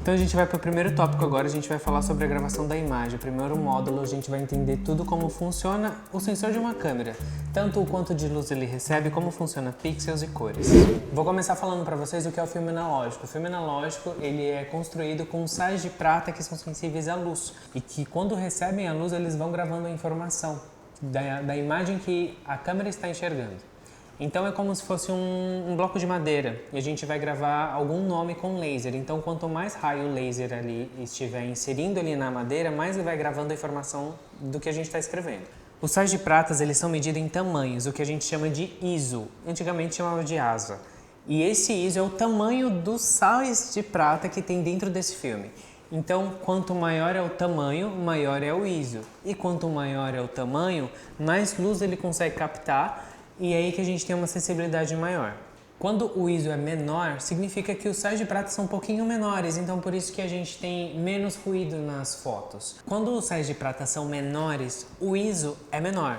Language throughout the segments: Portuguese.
Então a gente vai para o primeiro tópico agora, a gente vai falar sobre a gravação da imagem. O primeiro módulo a gente vai entender tudo como funciona o sensor de uma câmera, tanto o quanto de luz ele recebe, como funciona pixels e cores. Vou começar falando para vocês o que é o filme analógico. O filme analógico ele é construído com sais de prata que são sensíveis à luz e que quando recebem a luz eles vão gravando a informação da imagem que a câmera está enxergando. Então é como se fosse um bloco de madeira e a gente vai gravar algum nome com laser. Então quanto mais raio laser ali estiver inserindo ali na madeira, mais ele vai gravando a informação do que a gente está escrevendo. Os sais de pratas eles são medidos em tamanhos, o que a gente chama de ISO, antigamente chamava de ASA. E esse ISO é o tamanho dos sais de prata que tem dentro desse filme. Então, quanto maior é o tamanho, maior é o ISO. E quanto maior é o tamanho, mais luz ele consegue captar. E é aí que a gente tem uma sensibilidade maior. Quando o ISO é menor, significa que os sais de prata são um pouquinho menores, então por isso que a gente tem menos ruído nas fotos. Quando os sais de prata são menores, o ISO é menor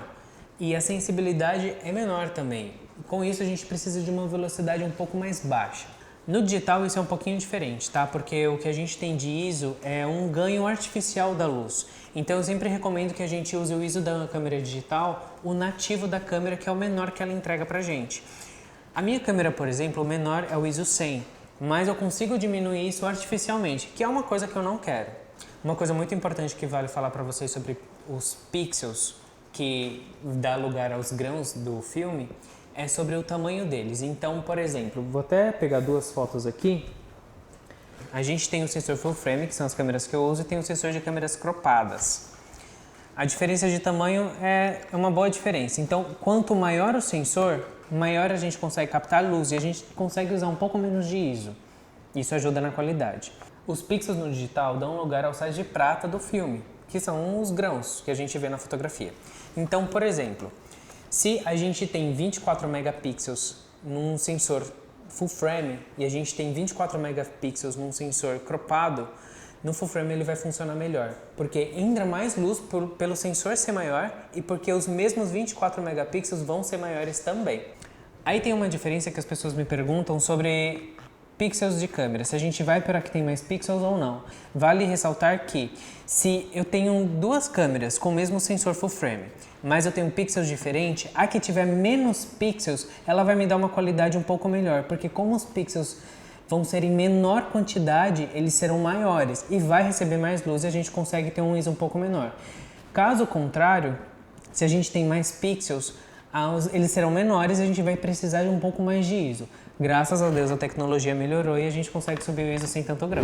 e a sensibilidade é menor também. Com isso a gente precisa de uma velocidade um pouco mais baixa. No digital isso é um pouquinho diferente, tá? Porque o que a gente tem de ISO é um ganho artificial da luz. Então eu sempre recomendo que a gente use o ISO da câmera digital, o nativo da câmera, que é o menor que ela entrega pra gente. A minha câmera, por exemplo, o menor é o ISO 100, mas eu consigo diminuir isso artificialmente, que é uma coisa que eu não quero. Uma coisa muito importante que vale falar para vocês sobre os pixels que dá lugar aos grãos do filme é sobre o tamanho deles. Então, por exemplo, vou até pegar duas fotos aqui. A gente tem o sensor full frame, que são as câmeras que eu uso, e tem o sensor de câmeras cropadas. A diferença de tamanho é uma boa diferença. Então, quanto maior o sensor, maior a gente consegue captar luz e a gente consegue usar um pouco menos de ISO. Isso ajuda na qualidade. Os pixels no digital dão lugar aos sais de prata do filme, que são os grãos que a gente vê na fotografia. Então, por exemplo, se a gente tem 24 megapixels num sensor full frame e a gente tem 24 megapixels num sensor cropado, no full frame ele vai funcionar melhor, porque entra mais luz pelo sensor ser maior e porque os mesmos 24 megapixels vão ser maiores também. Aí tem uma diferença que as pessoas me perguntam sobre pixels de câmera, se a gente vai para que tem mais pixels ou não. Vale ressaltar que se eu tenho duas câmeras com o mesmo sensor full frame, mas eu tenho pixels diferentes, a que tiver menos pixels, ela vai me dar uma qualidade um pouco melhor, porque como os pixels vão ser em menor quantidade, eles serão maiores e vai receber mais luz e a gente consegue ter um ISO um pouco menor. Caso contrário, se a gente tem mais pixels, eles serão menores e a gente vai precisar de um pouco mais de ISO. Graças a Deus a tecnologia melhorou e a gente consegue subir o ISO sem tanto grau.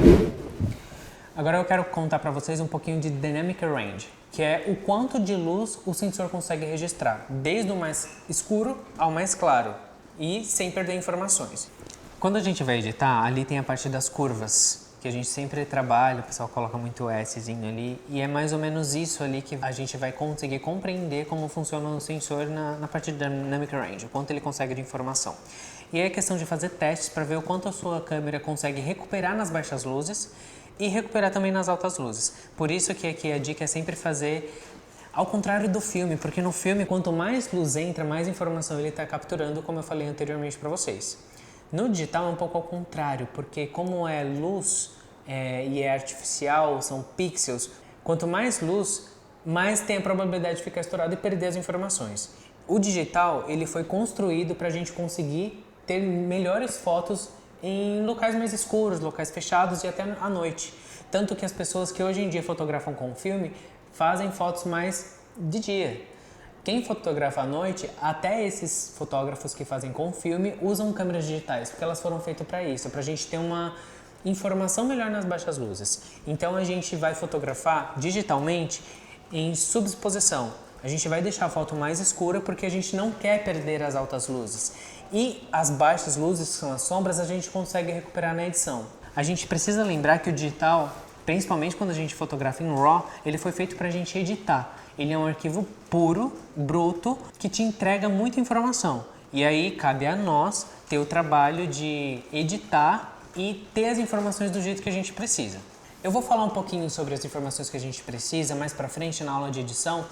Agora eu quero contar para vocês um pouquinho de Dynamic Range, que é o quanto de luz o sensor consegue registrar, desde o mais escuro ao mais claro e sem perder informações. Quando a gente vai editar, ali tem a parte das curvas, que a gente sempre trabalha, o pessoal coloca muito Szinho ali, e é mais ou menos isso ali que a gente vai conseguir compreender como funciona o sensor na parte de Dynamic Range, o quanto ele consegue de informação. E aí é questão de fazer testes para ver o quanto a sua câmera consegue recuperar nas baixas luzes e recuperar também nas altas luzes. Por isso que aqui a dica é sempre fazer ao contrário do filme, porque no filme quanto mais luz entra, mais informação ele está capturando, como eu falei anteriormente para vocês. No digital é um pouco ao contrário, porque como é luz e é artificial, são pixels, quanto mais luz, mais tem a probabilidade de ficar estourado e perder as informações. O digital ele foi construído para a gente conseguir ter melhores fotos em locais mais escuros, locais fechados e até à noite. Tanto que as pessoas que hoje em dia fotografam com filme fazem fotos mais de dia. Quem fotografa à noite, até esses fotógrafos que fazem com filme, usam câmeras digitais, porque elas foram feitas para isso, para a gente ter uma informação melhor nas baixas luzes. Então a gente vai fotografar digitalmente em subexposição. A gente vai deixar a foto mais escura porque a gente não quer perder as altas luzes. E as baixas luzes, que são as sombras, a gente consegue recuperar na edição. A gente precisa lembrar que o digital, principalmente quando a gente fotografa em RAW, ele foi feito para a gente editar. Ele é um arquivo puro, bruto, que te entrega muita informação. E aí cabe a nós ter o trabalho de editar e ter as informações do jeito que a gente precisa. Eu vou falar um pouquinho sobre as informações que a gente precisa mais para frente na aula de edição,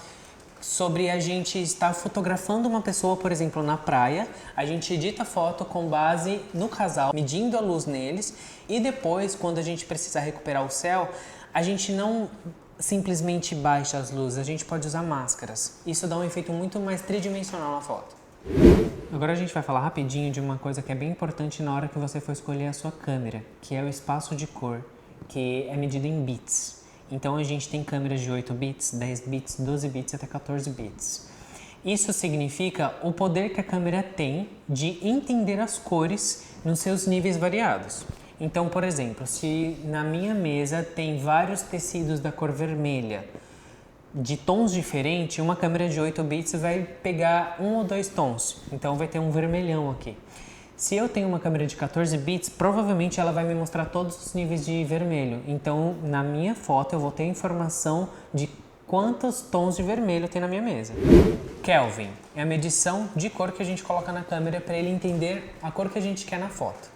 sobre a gente estar fotografando uma pessoa, por exemplo, na praia. A gente edita a foto com base no casal, medindo a luz neles, e depois, quando a gente precisar recuperar o céu, a gente não simplesmente baixa as luzes, a gente pode usar máscaras. Isso dá um efeito muito mais tridimensional na foto. Agora a gente vai falar rapidinho de uma coisa que é bem importante na hora que você for escolher a sua câmera, que é o espaço de cor, que é medido em bits. Então a gente tem câmeras de 8 bits, 10 bits, 12 bits até 14 bits. Isso significa o poder que a câmera tem de entender as cores nos seus níveis variados. Então, por exemplo, se na minha mesa tem vários tecidos da cor vermelha, de tons diferentes, uma câmera de 8 bits vai pegar 1 ou 2 tons, então vai ter um vermelhão aqui. Se eu tenho uma câmera de 14 bits, provavelmente ela vai me mostrar todos os níveis de vermelho. Então, na minha foto, eu vou ter informação de quantos tons de vermelho tem na minha mesa. Kelvin é a medição de cor que a gente coloca na câmera para ele entender a cor que a gente quer na foto.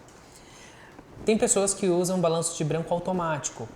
Tem pessoas que usam balanço de branco automático.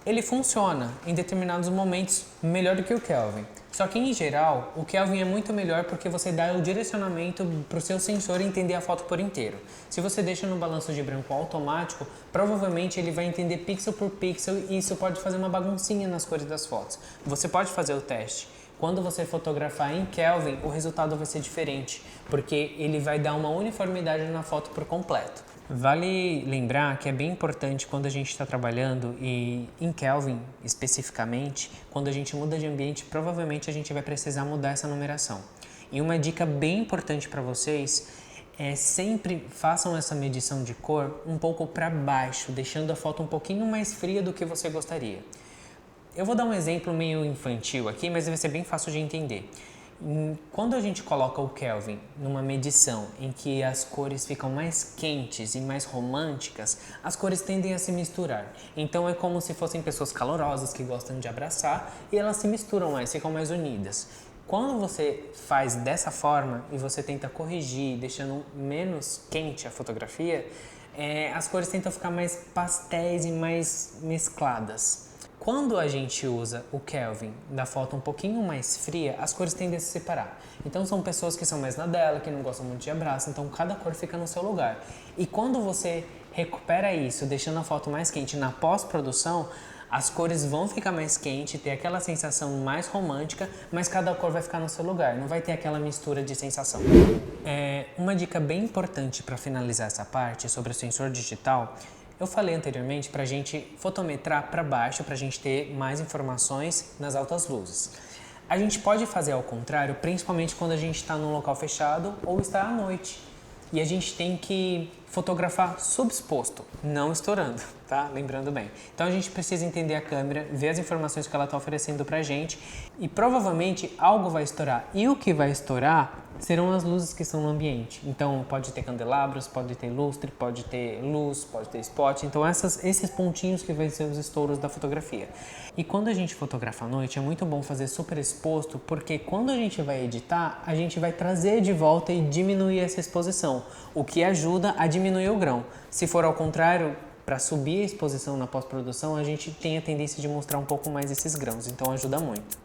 Ele funciona em determinados momentos melhor do que o Kelvin. Só que em geral, o Kelvin é muito melhor porque você dá o direcionamento para o seu sensor entender a foto por inteiro. Se você deixa no balanço de branco automático, provavelmente ele vai entender pixel por pixel e isso pode fazer uma baguncinha nas cores das fotos. Você pode fazer o teste. Quando você fotografar em Kelvin, o resultado vai ser diferente, porque ele vai dar uma uniformidade na foto por completo. Vale lembrar que é bem importante quando a gente está trabalhando e em Kelvin especificamente, quando a gente muda de ambiente, provavelmente a gente vai precisar mudar essa numeração. E uma dica bem importante para vocês é sempre façam essa medição de cor um pouco para baixo, deixando a foto um pouquinho mais fria do que você gostaria. Eu vou dar um exemplo meio infantil aqui, mas vai ser bem fácil de entender. Quando a gente coloca o Kelvin numa medição em que as cores ficam mais quentes e mais românticas, as cores tendem a se misturar. Então é como se fossem pessoas calorosas que gostam de abraçar e elas se misturam mais, ficam mais unidas. Quando você faz dessa forma e você tenta corrigir, deixando menos quente a fotografia, as cores tentam ficar mais pastéis e mais mescladas. Quando a gente usa o Kelvin da foto um pouquinho mais fria, as cores tendem a se separar. Então são pessoas que são mais na dela, que não gostam muito de abraço, então cada cor fica no seu lugar. E quando você recupera isso, deixando a foto mais quente na pós-produção, as cores vão ficar mais quentes, ter aquela sensação mais romântica, mas cada cor vai ficar no seu lugar, não vai ter aquela mistura de sensação. Uma dica bem importante para finalizar essa parte sobre o sensor digital, eu falei anteriormente para a gente fotometrar para baixo, para a gente ter mais informações nas altas luzes. A gente pode fazer ao contrário, principalmente quando a gente está num local fechado ou está à noite. E a gente tem que fotografar subexposto, não estourando, tá? Lembrando bem. Então a gente precisa entender a câmera, ver as informações que ela está oferecendo pra gente e provavelmente algo vai estourar. E o que vai estourar serão as luzes que estão no ambiente. Então pode ter candelabros, pode ter lustre, pode ter luz, pode ter spot. Então esses pontinhos que vão ser os estouros da fotografia. E quando a gente fotografa à noite é muito bom fazer super exposto, porque quando a gente vai editar, a gente vai trazer de volta e diminuir essa exposição, o que ajuda a diminuir o grão. Se for ao contrário, para subir a exposição na pós-produção, a gente tem a tendência de mostrar um pouco mais esses grãos, então ajuda muito.